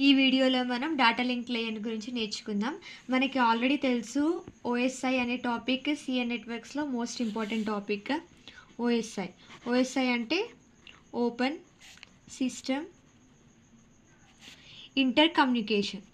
ఈ వీడియోలో మనం డాటా లింక్ లేయర్ గురించి నేర్చుకుందాం. మనకి ఆల్రెడీ తెలుసు ఓఎస్ఐ అనే టాపిక్ సిఎన్ నెట్వర్క్స్లో మోస్ట్ ఇంపార్టెంట్ టాపిక్. ఓఎస్ఐ అంటే open system inter communication.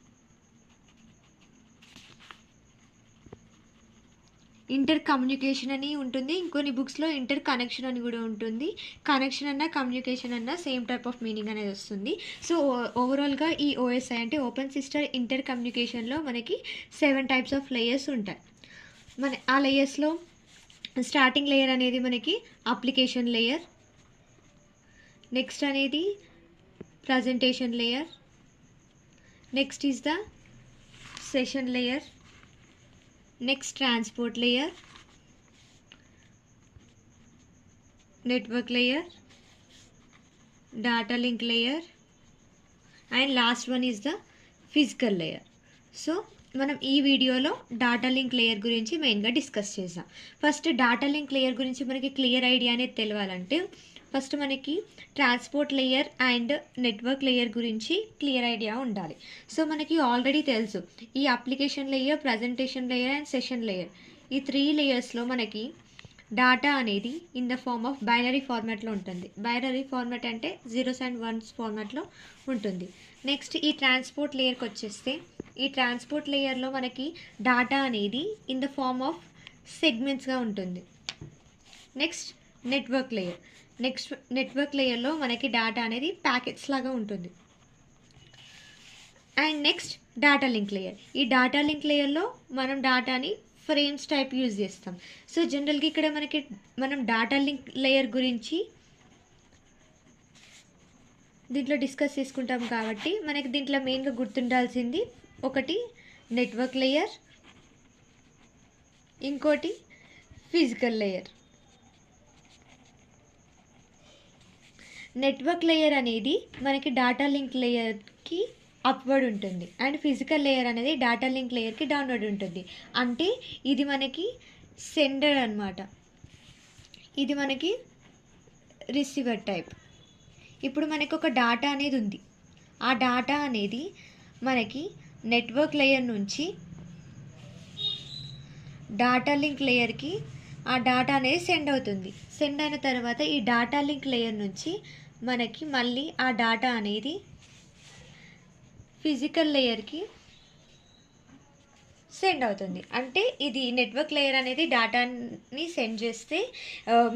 Inter communication అని ఉంటుంది, ఇంకొన్ని బుక్స్లో ఇంటర్ కనెక్షన్ అని కూడా ఉంటుంది. కనెక్షన్ అన్న కమ్యూనికేషన్ అన్న సేమ్ టైప్ ఆఫ్ మీనింగ్ అనేది వస్తుంది. సో ఓవరాల్గా ఈ ఓఎస్ఐ అంటే ఓపెన్ సిస్టమ్ ఇంటర్ కమ్యూనికేషన్లో మనకి 7 టైప్స్ ఆఫ్ లేయర్స్ ఉంటాయి. ఆ లేయర్స్లో స్టార్టింగ్ లేయర్ అనేది మనకి అప్లికేషన్ లేయర్, నెక్స్ట్ అనేది presentation layer, next is the session layer, next transport layer, network layer, data link layer, and last one is the physical layer. So మనం ఈ వీడియోలో data link layer గురించి మెయిన్గా discuss చేద్దాం. First data link layer గురించి మనకి clear idea అనేది తెలియాలంటే ఫస్ట్ మనకి transport layer and network layer గురించి క్లియర్ ఐడియా ఉండాలి. సో మనకి ఆల్రెడీ తెలుసు ఈ application layer, presentation layer and session layer, ఈ 3 లేయర్స్లో మనకి డాటా అనేది in the form of binary ఫార్మాట్లో ఉంటుంది. బైనరీ ఫార్మాట్ అంటే 0s and 1s ఫార్మాట్లో ఉంటుంది. నెక్స్ట్ ఈ ట్రాన్స్పోర్ట్ లేయర్కి వచ్చేస్తే ఈ ట్రాన్స్పోర్ట్ లేయర్లో మనకి డాటా అనేది ఇన్ ద ఫార్మ్ ఆఫ్ సెగ్మెంట్స్గా ఉంటుంది. నెక్స్ట్ నెట్వర్క్ లేయర్లో మనకి డాటా అనేది ప్యాకెట్స్ లాగా ఉంటుంది. And next data link layer. ఈ డాటా లింక్ లేయర్లో మనం డాటాని ఫ్రేమ్స్ టైప్ యూజ్ చేస్తాం. సో జనరల్గా ఇక్కడ మనం డాటా లింక్ లేయర్ గురించి దీంట్లో డిస్కస్ చేసుకుంటాం కాబట్టి మనకి దీంట్లో మెయిన్గా గుర్తుండాల్సింది ఒకటి నెట్వర్క్ లేయర్, ఇంకోటి ఫిజికల్ లేయర్. నెట్వర్క్ లేయర్ అనేది మనకి డాటా లింక్ లేయర్కి అప్వర్డ్ ఉంటుంది అండ్ ఫిజికల్ లేయర్ అనేది డాటా లింక్ లేయర్కి డౌన్వర్డ్ ఉంటుంది. అంటే ఇది మనకి సెండర్ అన్నమాట, ఇది మనకి రిసీవర్ టైప్. ఇప్పుడు మనకి ఒక డాటా అనేది ఉంది, ఆ డాటా అనేది మనకి నెట్వర్క్ లేయర్ నుంచి డాటా లింక్ లేయర్కి ఆ డాటా అనేది సెండ్ అవుతుంది. సెండ్ అయిన తర్వాత ఈ డాటా లింక్ లేయర్ నుంచి మనకి మళ్ళీ ఆ డాటా అనేది ఫిజికల్ లేయర్కి సెండ్ అవుతుంది. అంటే ఇది నెట్వర్క్ లేయర్ అనేది డాటాని సెండ్ చేస్తే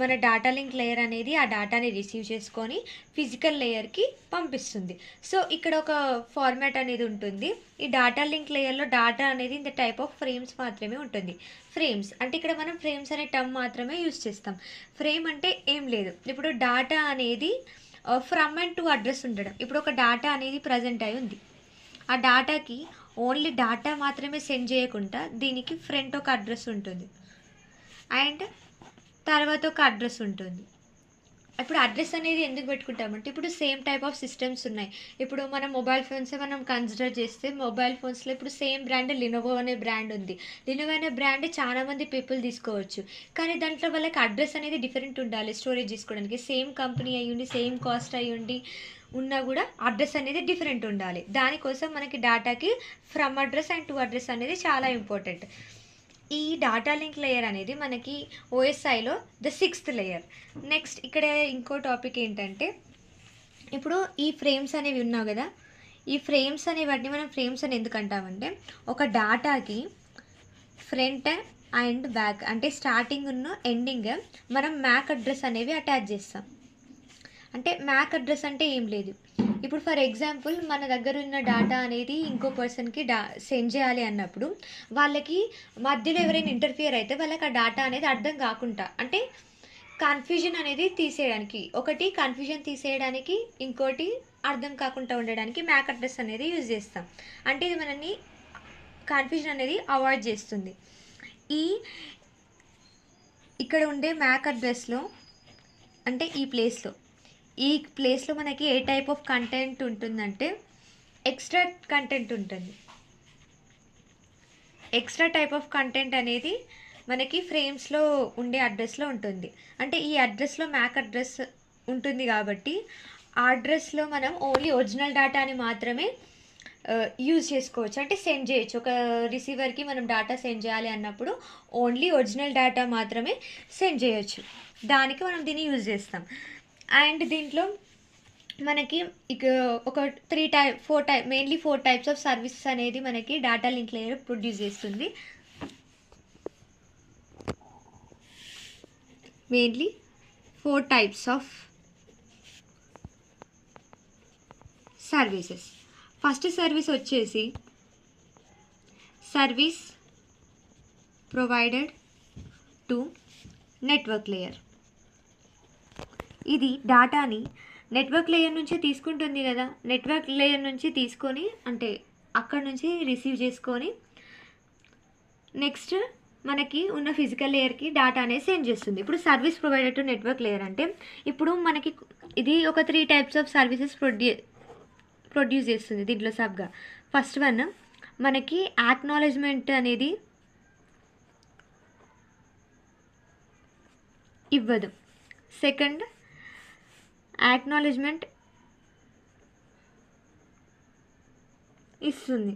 మన డాటా లింక్ లేయర్ అనేది ఆ డాటాని రిసీవ్ చేసుకొని ఫిజికల్ లేయర్కి పంపిస్తుంది. సో ఇక్కడ ఒక ఫార్మాట్ అనేది ఉంటుంది. ఈ డాటా లింక్ లేయర్లో డాటా అనేది in the type of frames మాత్రమే ఉంటుంది. ఫ్రేమ్స్ అంటే ఇక్కడ మనం ఫ్రేమ్స్ అనే టర్మ్ మాత్రమే యూజ్ చేస్తాం. ఫ్రేమ్ అంటే ఏం లేదు, ఇప్పుడు డాటా అనేది ఫ్రమ్ అండ్ టు అడ్రస్ ఉండడం. ఇప్పుడు ఒక డాటా అనేది ప్రజెంట్ అయి ఉంది, ఆ డాటాకి ఓన్లీ డాటా మాత్రమే సెండ్ చేయకుండా దీనికి ఫ్రంట్ ఒక అడ్రస్ ఉంటుంది అండ్ తర్వాత ఒక అడ్రస్ ఉంటుంది. ఇప్పుడు అడ్రస్ అనేది ఎందుకు పెట్టుకుంటామంటే ఇప్పుడు సేమ్ టైప్ ఆఫ్ సిస్టమ్స్ ఉన్నాయి. ఇప్పుడు మనం మొబైల్ ఫోన్స్ మనం కన్సిడర్ చేస్తే మొబైల్ ఫోన్స్లో ఇప్పుడు సేమ్ బ్రాండ్ లినోవో అనే బ్రాండ్ ఉంది. లినోవో అనే బ్రాండ్ చాలామంది పీపుల్ తీసుకోవచ్చు, కానీ దాంట్లో వాళ్ళకి అడ్రస్ అనేది డిఫరెంట్ ఉండాలి స్టోరేజ్ తీసుకోవడానికి. సేమ్ కంపెనీ అయ్యుండి సేమ్ కాస్ట్ అయ్యుండి ఉన్నా కూడా అడ్రస్ అనేది డిఫరెంట్ ఉండాలి. దానికోసం మనకి డాటాకి from address and to address అనేది చాలా ఇంపార్టెంట్. ఈ డాటా లింక్ లేయర్ అనేది మనకి ఓఎస్ఐలో ద 6th లేయర్. నెక్స్ట్ ఇక్కడ ఇంకో టాపిక్ ఏంటంటే ఇప్పుడు ఈ ఫ్రేమ్స్ అనేవి ఉన్నావు కదా, ఈ ఫ్రేమ్స్ అనే వాటిని మనం ఫ్రేమ్స్ అని ఎందుకు అంటామంటే ఒక డాటాకి ఫ్రంట్ అండ్ బ్యాక్ అంటే స్టార్టింగ్ ఉన్న ఎండింగ్ మనం మ్యాక్ అడ్రస్ అనేవి అటాచ్ చేస్తాం. అంటే మ్యాక్ అడ్రస్ అంటే ఏం లేదు, ఇప్పుడు ఫర్ ఎగ్జాంపుల్ మన దగ్గర ఉన్న డాటా అనేది ఇంకో పర్సన్కి సెండ్ చేయాలి అన్నప్పుడు వాళ్ళకి మధ్యలో ఎవరైనా ఇంటర్ఫియర్ అయితే వాళ్ళకి ఆ డాటా అనేది అర్థం కాకుండా అంటే కన్ఫ్యూజన్ అనేది తీసేయడానికి, ఒకటి కన్ఫ్యూజన్ తీసేయడానికి, ఇంకోటి అర్థం కాకుండా ఉండడానికి మ్యాక్ అడ్రస్ అనేది యూజ్ చేస్తాం. అంటే ఇది మనని కన్ఫ్యూజన్ అనేది అవాయిడ్ చేస్తుంది. ఇక్కడ ఉండే మ్యాక్ అడ్రస్లో అంటే ఈ ప్లేస్లో మనకి ఏ టైప్ ఆఫ్ కంటెంట్ ఉంటుందంటే ఎక్స్ట్రా కంటెంట్ ఉంటుంది. ఎక్స్ట్రా టైప్ ఆఫ్ కంటెంట్ అనేది మనకి ఫ్రేమ్స్లో ఉండే అడ్రస్లో ఉంటుంది. అంటే ఈ అడ్రస్లో మ్యాక్ అడ్రస్ ఉంటుంది కాబట్టి ఆ అడ్రస్లో మనం ఓన్లీ ఒరిజినల్ డేటాని మాత్రమే యూజ్ చేసుకోవచ్చు. అంటే సెండ్ చేయొచ్చు. ఒక రిసీవర్‌కి మనం డేటా సెండ్ చేయాలి అన్నప్పుడు ఓన్లీ ఒరిజినల్ డేటా మాత్రమే సెండ్ చేయొచ్చు. దానికి మనం దీన్ని యూజ్ చేస్తాం. అండ్ దీంట్లో మనకి ఇక ఒక 4 టైప్స్ ఆఫ్ సర్వీసెస్ అనేది మనకి డేటా లింక్ లేయర్ ప్రొడ్యూస్ చేస్తుంది. Mainly 4 types of services. First service వచ్చేసి service provided to network layer. ఇది డేటాని నెట్వర్క్ లేయర్ నుంచి తీసుకుంటుంది కదా, నెట్వర్క్ లేయర్ నుంచి తీసుకొని అంటే అక్కడ నుంచి రిసీవ్ చేసుకొని నెక్స్ట్ మనకి ఉన్న ఫిజికల్ లేయర్కి డేటా అనేది సెండ్ చేస్తుంది. ఇప్పుడు service provided to network layer అంటే ఇప్పుడు మనకి ఇది ఒక 3 టైప్స్ ఆఫ్ సర్వీసెస్ ప్రొడ్యూస్ చేస్తుంది దీంట్లో సబ్గా. ఫస్ట్ వన్ మనకి యాక్నాలెడ్జ్మెంట్ అనేది ఇవ్వదు. సెకండ్ యాక్నాలెడ్జ్మెంట్ ఇస్తుంది.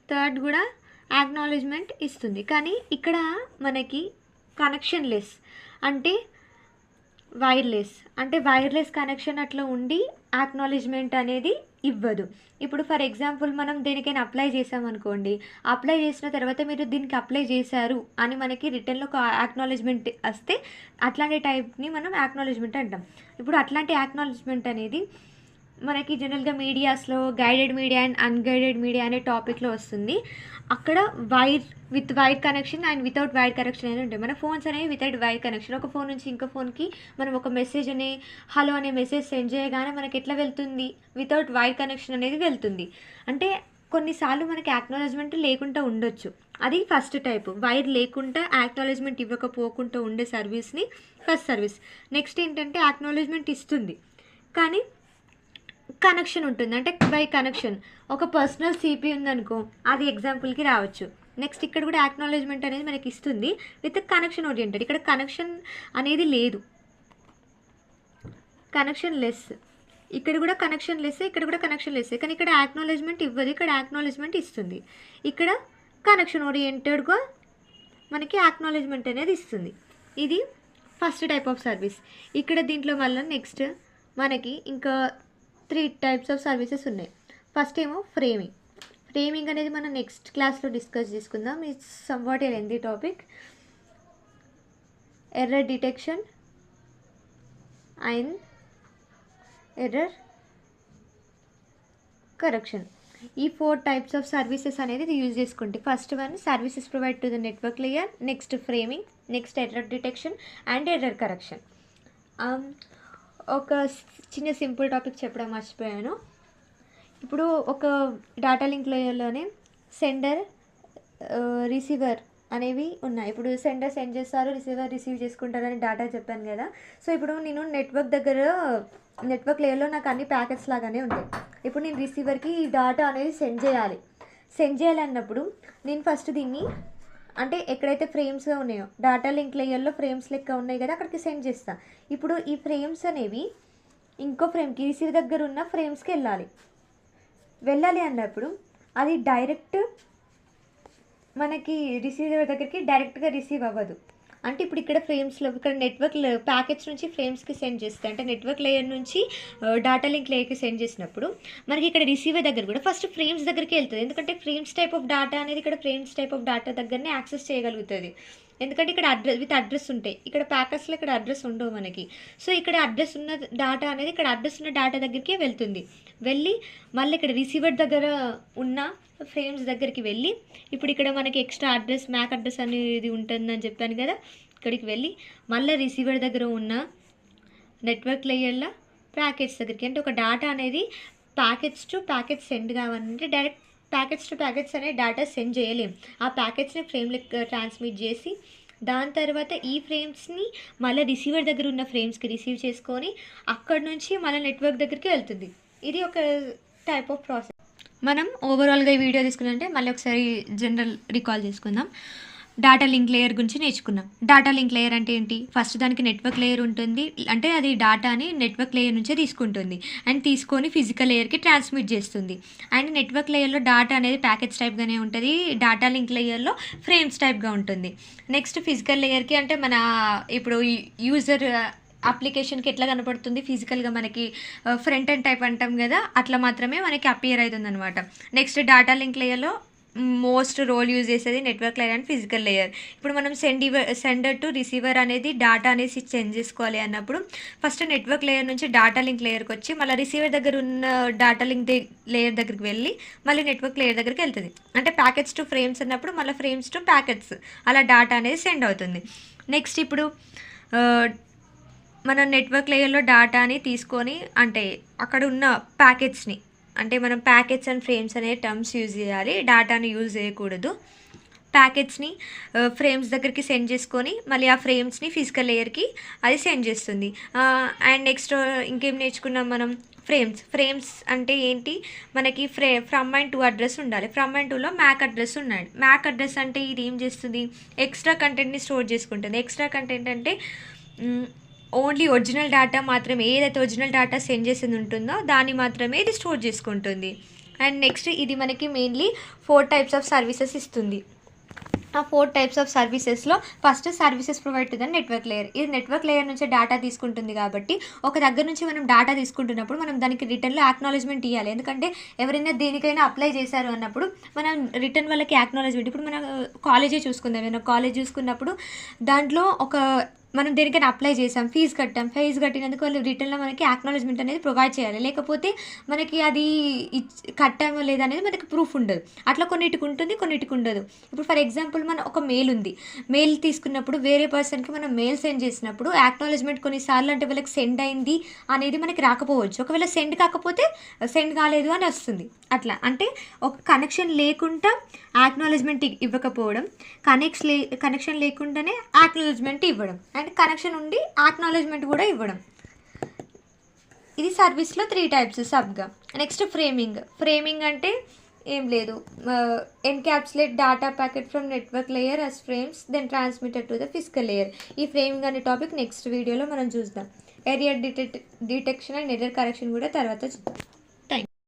థర్డ్ కూడా యాక్నాలెడ్జ్మెంట్ ఇస్తుంది. కానీ ఇక్కడ మనకి కనెక్షన్ లెస్ అంటే వైర్లెస్ కనెక్షన్ అట్లా ఉండి యాక్నాలెడ్జ్మెంట్ అనేది ఇవ్వదు. ఇప్పుడు ఫర్ ఎగ్జాంపుల్ మనం దేనికైనా అప్లై చేసామనుకోండి, అప్లై చేసిన తర్వాత మీరు దీనికి అప్లై చేశారు అని మనకి రిటర్న్లో ఒక యాక్నాలెడ్జ్మెంట్ వస్తే అట్లాంటి టైప్ని మనం యాక్నాలెడ్జ్మెంట్ అంటాం. ఇప్పుడు అట్లాంటి యాక్నాలెడ్జ్మెంట్ అనేది మనకి జనరల్గా మీడియాస్లో guided media and unguided media అనే టాపిక్లో వస్తుంది. అక్కడ with wire connection and without wire connection అనేది ఉంటాయి. మన ఫోన్స్ అనేవి వితౌట్ వైర్ కనెక్షన్. ఒక ఫోన్ నుంచి ఇంకో ఫోన్కి మనం ఒక మెసేజ్ అనే హలో అనే మెసేజ్ సెండ్ చేయగానే మనకి ఎట్లా వెళ్తుంది, వితౌట్ వైర్ కనెక్షన్ అనేది వెళ్తుంది. అంటే కొన్నిసార్లు మనకి యాక్నాలెడ్జ్మెంట్ లేకుండా ఉండొచ్చు. అది ఫస్ట్ టైప్. వైర్ లేకుండా యాక్నాలెడ్జ్మెంట్ ఇవ్వకపోకుండా ఉండే సర్వీస్ని ఫస్ట్ సర్వీస్. నెక్స్ట్ ఏంటంటే యాక్నాలెడ్జ్మెంట్ ఇస్తుంది కానీ కనెక్షన్ ఉంటుంది. అంటే బై కనెక్షన్ ఒక పర్సనల్ సిపి ఉందనుకో, అది ఎగ్జాంపుల్కి రావచ్చు. నెక్స్ట్ ఇక్కడ కూడా యాక్నాలెడ్జ్మెంట్ అనేది మనకి ఇస్తుంది విత్ కనెక్షన్ ఓరియంటెడ్. ఇక్కడ కనెక్షన్ అనేది లేదు, కనెక్షన్ లెస్. ఇక్కడ కూడా కనెక్షన్ లెస్, ఇక్కడ కూడా కనెక్షన్ లెస్. కానీ ఇక్కడ యాక్నాలెడ్జ్మెంట్ ఇవ్వదు, ఇక్కడ యాక్నాలెడ్జ్మెంట్ ఇస్తుంది. ఇక్కడ కనెక్షన్ ఓరియంటెడ్గా మనకి యాక్నాలెడ్జ్మెంట్ అనేది ఇస్తుంది. ఇది ఫస్ట్ టైప్ ఆఫ్ సర్వీస్. ఇక్కడ దీంట్లో మళ్ళీ నెక్స్ట్ మనకి ఇంకా 3 టైప్స్ ఆఫ్ సర్వీసెస్ ఉన్నాయి. ఫస్ట్ ఏమో ఫ్రేమింగ్ అనేది మనం నెక్స్ట్ క్లాస్లో డిస్కస్ చేసుకుందాం. It's somewhat A lengthy topic. Error detection and error correction, ఈ 4 టైప్స్ ఆఫ్ సర్వీసెస్ అనేది యూజ్ చేసుకుంటే first one services provide to the network layer, next framing, next error detection and error correction. ఒక చిన్న simple topic చెప్పడం మర్చిపోయాను. ఇప్పుడు ఒక data link లేయర్లోనే sender receiver అనేవి ఉన్నాయి. ఇప్పుడు సెండర్ సెండ్ చేస్తారు, రిసీవర్ రిసీవ్ చేసుకుంటారని డేటా చెప్పాను కదా. సో ఇప్పుడు నేను నెట్వర్క్ లేయర్లో నాకు అన్ని ప్యాకెట్స్ లాగానే ఉంటాయి. ఇప్పుడు నేను రిసీవర్కి ఈ డేటా అనేది సెండ్ చేయాలి అన్నప్పుడు నేను ఫస్ట్ దీన్ని అంటే ఎక్కడైతే ఫ్రేమ్స్గా ఉన్నాయో డేటా లింక్ లేయర్లో ఫ్రేమ్స్ లెక్క ఉన్నాయి కదా, అక్కడికి సెండ్ చేస్తాను. ఇప్పుడు ఈ ఫ్రేమ్స్ అనేవి ఇంకో ఫ్రేమ్కి రిసీవర్ దగ్గర ఉన్న ఫ్రేమ్స్కి వెళ్ళాలి అన్నప్పుడు అది డైరెక్ట్ మనకి రిసీవర్ దగ్గరికి డైరెక్ట్గా రిసీవ్ అవ్వదు. అంటే ఇప్పుడు ఇక్కడ ఫ్రేమ్స్లో ఇక్కడ నెట్వర్క్ ప్యాకెట్స్ నుంచి ఫ్రేమ్స్కి సెండ్ చేస్తాయి. అంటే నెట్వర్క్ లేయర్ నుంచి డేటా లింక్ లేయర్కి సెండ్ చేసినప్పుడు మనకి ఇక్కడ రిసీవర్ దగ్గర కూడా ఫస్ట్ ఫ్రేమ్స్ దగ్గరికి వెళ్తుంది. ఎందుకంటే ఫ్రేమ్స్ టైప్ ఆఫ్ డేటా అనేది ఇక్కడ ఫ్రేమ్స్ టైప్ ఆఫ్ డేటా దగ్గరనే యాక్సెస్ చేయగలుగుతుంది. ఎందుకంటే ఇక్కడ అడ్రస్ ఉంటాయి, ఇక్కడ ప్యాకెట్స్లో ఇక్కడ అడ్రస్ ఉండవు మనకి. సో ఇక్కడ అడ్రస్ ఉన్న డేటా అనేది ఇక్కడ అడ్రస్ ఉన్న డేటా దగ్గరికి వెళ్ళి మళ్ళీ ఇక్కడ రిసీవర్ దగ్గర ఉన్న ఫ్రేమ్స్ దగ్గరికి వెళ్ళి ఇప్పుడు ఇక్కడ మనకి ఎక్స్ట్రా అడ్రస్ మ్యాక్ అడ్రస్ అనేది ఉంటుందని చెప్పాను కదా, ఇక్కడికి వెళ్ళి మళ్ళీ రిసీవర్ దగ్గర ఉన్న నెట్వర్క్ లేయర్ల ప్యాకెట్స్ దగ్గరికి, అంటే ఒక డేటా అనేది ప్యాకెట్స్ టు ప్యాకెట్స్ సెండ్ కావాలంటే డైరెక్ట్ ప్యాకెట్స్ టు ప్యాకెట్స్ అనే డేటా సెండ్ చేయలేం. ఆ ప్యాకెట్స్ని ఫ్రేమ్లకు ట్రాన్స్మిట్ చేసి దాని తర్వాత ఈ ఫ్రేమ్స్ని మళ్ళీ రిసీవర్ దగ్గర ఉన్న ఫ్రేమ్స్కి రిసీవ్ చేసుకొని అక్కడ నుంచి మళ్ళీ నెట్వర్క్ దగ్గరికి వెళ్తుంది. ఇది ఒక టైప్ ఆఫ్ ప్రాసెస్. మనం ఓవరాల్గా ఈ వీడియో తీసుకున్నామంటే మళ్ళీ ఒకసారి జనరల్ రికాల్ చేసుకుందాం. డాటా లింక్ లేయర్ గురించి నేర్చుకున్నాం. డాటా లింక్ లేయర్ అంటే ఏంటి? ఫస్ట్ దానికి నెట్వర్క్ లేయర్ ఉంటుంది. అంటే అది డేటాని నెట్వర్క్ లేయర్ నుంచే తీసుకుంటుంది. అండ్ తీసుకొని ఫిజికల్ లేయర్‌కి ట్రాన్స్మిట్ చేస్తుంది. అండ్ నెట్వర్క్ లేయర్‌లో డాటా అనేది ప్యాకెట్స్ టైప్‌గానే ఉంటది. డాటా లింక్ లేయర్‌లో ఫ్రేమ్స్ టైప్‌గా ఉంటుంది. నెక్స్ట్ ఫిజికల్ లేయర్‌కి అంటే మన ఇప్పుడు యూజర్ అప్లికేషన్‌కి ఎట్లా కనపడుతుంది ఫిజికల్‌గా మనకి ఫ్రంట్ ఎండ్ టైప్ అంటాం కదా! అట్లా మాత్రమే మనకి అపియర్ అయితుందనమాట. నెక్స్ట్ డాటా లింక్ లేయర్‌లో మోస్ట్ రోల్ యూజ్ చేసేది network layer and physical layer. ఇప్పుడు మనం సెండర్ టు రిసీవర్ అనేది డాటా అనేసి సెండ్ చేసుకోవాలి అన్నప్పుడు ఫస్ట్ నెట్వర్క్ లేయర్ నుంచి డాటా లింక్ లేయర్కి వచ్చి మళ్ళీ రిసీవర్ దగ్గర ఉన్న డాటా లింక్ లేయర్ దగ్గరికి వెళ్ళి మళ్ళీ నెట్వర్క్ లేయర్ దగ్గరికి వెళ్తుంది. అంటే ప్యాకెట్స్ టు ఫ్రేమ్స్ అన్నప్పుడు మళ్ళీ ఫ్రేమ్స్ టు ప్యాకెట్స్ అలా డాటా అనేది సెండ్ అవుతుంది. నెక్స్ట్ ఇప్పుడు మనం నెట్వర్క్ లేయర్లో డాటాని తీసుకొని అంటే అక్కడ ఉన్న ప్యాకెట్స్ని అంటే మనం ప్యాకెట్స్ అండ్ ఫ్రేమ్స్ అనే టర్మ్స్ యూజ్ చేయాలి. డాటాని యూజ్ చేయకూడదు. ప్యాకెట్స్ని ఫ్రేమ్స్ దగ్గరికి సెండ్ చేసుకొని మళ్ళీ ఆ ఫ్రేమ్స్ని ఫిజికల్ లేయర్కి అది సెండ్ చేస్తుంది. అండ్ నెక్స్ట్ ఇంకేం నేర్చుకున్నాం మనం? ఫ్రేమ్స్ అంటే ఏంటి? మనకి ఫ్రమ్ అండ్ టు అడ్రస్ ఉండాలి. ఫ్రమ్ అండ్ టూలో మ్యాక్ అడ్రస్ ఉన్నాడు. మ్యాక్ అడ్రస్ అంటే ఇది ఏం చేస్తుంది? ఎక్స్ట్రా కంటెంట్ని స్టోర్ చేసుకుంటుంది. ఎక్స్ట్రా కంటెంట్ అంటే ఓన్లీ ఒరిజినల్ డేటా మాత్రమే, ఏదైతే ఒరిజినల్ డేటా సెండ్ చేసింది ఉంటుందో దాన్ని మాత్రమే ఇది స్టోర్ చేసుకుంటుంది. అండ్ నెక్స్ట్ ఇది మనకి మెయిన్లీ 4 టైప్స్ ఆఫ్ సర్వీసెస్ ఇస్తుంది. ఆ 4 టైప్స్ ఆఫ్ సర్వీసెస్లో first services provide to the network layer. ఇది నెట్వర్క్ లేయర్ నుంచి డేటా తీసుకుంటుంది కాబట్టి ఒక దగ్గర నుంచి మనం డేటా తీసుకుంటున్నప్పుడు మనం దానికి రిటర్న్లో యాక్నాలెడ్జ్మెంట్ ఇవ్వాలి. ఎందుకంటే ఎవరైనా దేనికైనా అప్లై చేశారు అన్నప్పుడు మనం రిటర్న్ వాళ్ళకి యాక్నాలెడ్జ్మెంట్, ఇప్పుడు మనం కాలేజే చూసుకుందాం, ఏమైనా కాలేజ్ చూసుకున్నప్పుడు దాంట్లో మనం దేనికైనా అప్లై చేసాం, ఫీజు కట్టినందుకు వాళ్ళు రిటర్న్లో మనకి యాక్నాలెడ్జ్మెంట్ అనేది ప్రొవైడ్ చేయాలి. లేకపోతే మనకి అది కట్టామో లేదా అనేది మనకి ప్రూఫ్ ఉండదు. అట్లా కొన్నిటికి ఉంటుంది, కొన్నిటికి ఉండదు. ఇప్పుడు ఫర్ ఎగ్జాంపుల్ మన ఒక మెయిల్ ఉంది. మెయిల్ తీసుకున్నప్పుడు వేరే పర్సన్కి మనం మెయిల్ సెండ్ చేసినప్పుడు యాక్నాలెడ్జ్మెంట్ కొన్నిసార్లు అంటే వాళ్ళకి సెండ్ అయింది అనేది మనకి రాకపోవచ్చు. ఒకవేళ సెండ్ కాకపోతే సెండ్ కాలేదు అని వస్తుంది. అట్లా అంటే ఒక కనెక్షన్ లేకుండా యాక్నాలెడ్జ్మెంట్ ఇవ్వకపోవడం, కనెక్షన్ లేకుండానే యాక్నాలెడ్జ్మెంట్ ఇవ్వడం, అండ్ కనెక్షన్ ఉండి యాక్నాలెడ్జ్మెంట్ కూడా ఇవ్వడం. ఇది సర్వీస్లో 3 టైప్స్ సబ్గా. నెక్స్ట్ ఫ్రేమింగ్ అంటే ఏం లేదు, encapsulate data packet from network layer as frames then transmitted to the physical layer. ఈ ఫ్రేమింగ్ అనే టాపిక్ నెక్స్ట్ వీడియోలో మనం చూద్దాం. Error detection and error correction కూడా తర్వాత చూద్దాం.